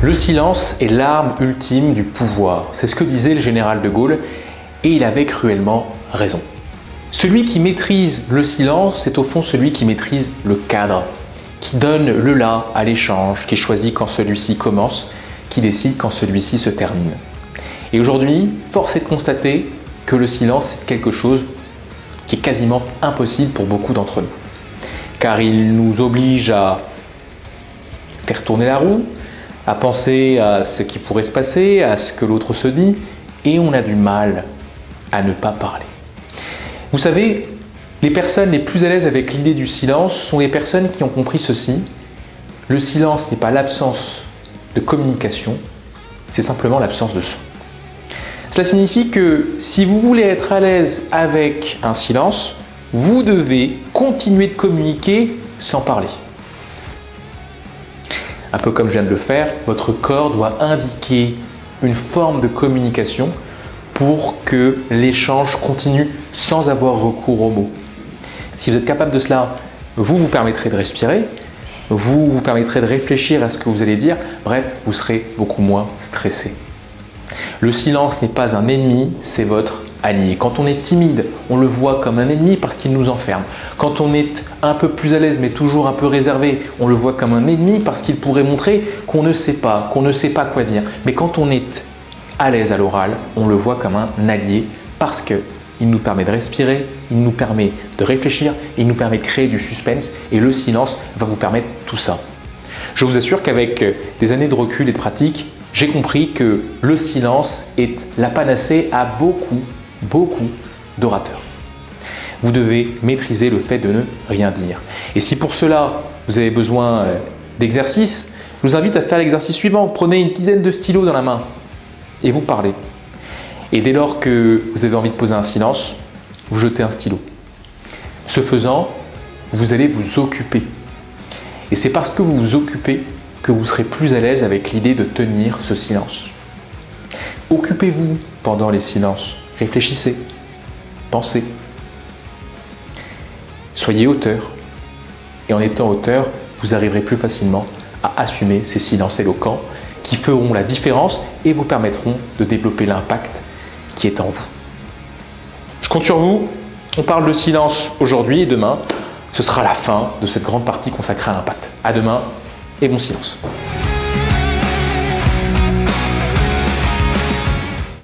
Le silence est l'arme ultime du pouvoir. C'est ce que disait le général de Gaulle et il avait cruellement raison. Celui qui maîtrise le silence, c'est au fond celui qui maîtrise le cadre, qui donne le là à l'échange, qui choisit quand celui-ci commence, qui décide quand celui-ci se termine. Et aujourd'hui, force est de constater que le silence est quelque chose qui est quasiment impossible pour beaucoup d'entre nous. Car il nous oblige à faire tourner la roue, à penser à ce qui pourrait se passer, à ce que l'autre se dit, et on a du mal à ne pas parler. Vous savez, les personnes les plus à l'aise avec l'idée du silence sont les personnes qui ont compris ceci. Le silence n'est pas l'absence de communication, c'est simplement l'absence de son. Cela signifie que si vous voulez être à l'aise avec un silence, vous devez continuer de communiquer sans parler. Un peu comme je viens de le faire, votre corps doit indiquer une forme de communication pour que l'échange continue sans avoir recours aux mots. Si vous êtes capable de cela, vous vous permettrez de respirer, vous vous permettrez de réfléchir à ce que vous allez dire, bref, vous serez beaucoup moins stressé. Le silence n'est pas un ennemi, c'est votre allié. Quand on est timide, on le voit comme un ennemi parce qu'il nous enferme. Quand on est un peu plus à l'aise mais toujours un peu réservé, on le voit comme un ennemi parce qu'il pourrait montrer qu'on ne sait pas quoi dire. Mais quand on est à l'aise à l'oral, on le voit comme un allié parce qu'il nous permet de respirer, il nous permet de réfléchir, il nous permet de créer du suspense et le silence va vous permettre tout ça. Je vous assure qu'avec des années de recul et de pratique, j'ai compris que le silence est la panacée à beaucoup d'orateurs. Vous devez maîtriser le fait de ne rien dire. Et si pour cela, vous avez besoin d'exercices, je vous invite à faire l'exercice suivant. Prenez une dizaine de stylos dans la main et vous parlez. Et dès lors que vous avez envie de poser un silence, vous jetez un stylo. Ce faisant, vous allez vous occuper. Et c'est parce que vous vous occupez que vous serez plus à l'aise avec l'idée de tenir ce silence. Occupez-vous pendant les silences. Réfléchissez, pensez. Soyez auteur. Et en étant auteur, vous arriverez plus facilement à assumer ces silences éloquents qui feront la différence et vous permettront de développer l'impact qui est en vous. Je compte sur vous. On parle de silence aujourd'hui et demain, ce sera la fin de cette grande partie consacrée à l'impact. À demain et bon silence.